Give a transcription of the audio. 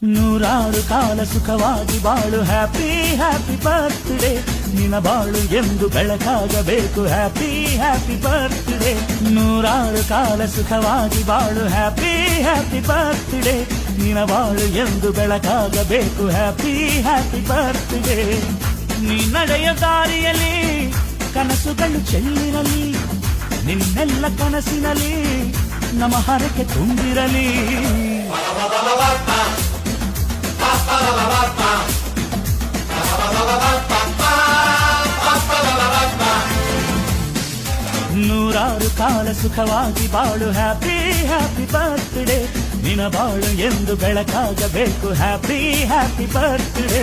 ನೂರಾರು ಕಾಲ ಸುಖವಾಗಿ ಬಾಳು ಹ್ಯಾಪಿ ಹ್ಯಾಪಿ ಬರ್ತ್ಡೇ ನಿನ್ನ ಬಾಳು ಎಂದು ಬೆಳಕಾಗಬೇಕು ಹ್ಯಾಪಿ ಹ್ಯಾಪಿ ಬರ್ತ್ಡೇ ನೂರಾರು ಕಾಲ ಸುಖವಾಗಿ ಬಾಳು ಹ್ಯಾಪಿ ಹ್ಯಾಪಿ ಬರ್ತ್ಡೇ ನಿನ್ನ ಬಾಳು ಎಂದು ಬೆಳಕಾಗಬೇಕು ಹ್ಯಾಪಿ ಹ್ಯಾಪಿ ಬರ್ತ್ಡೇ ನೀ ನಡೆಯ ದಾರಿಯಲ್ಲಿ ಕನಸುಗಳು ಚೆಲ್ಲಿರಲಿ ನಿನ್ನೆಲ್ಲ ಕನಸಿನಲ್ಲಿ ನಮ್ಮ ಹರಕೆ ತುಂಬಿರಲಿ ನೂರಾರು ಕಾಲ ಸುಖವಾಗಿ ಬಾಳು ಹ್ಯಾಪಿ ಹ್ಯಾಪಿ ಬರ್ತ್ಡೇ ನಿನ್ನ ಬಾಳು ಎಂದು ಬೆಳಕಾಗಬೇಕು ಹ್ಯಾಪಿ ಹ್ಯಾಪಿ ಬರ್ತ್ಡೇ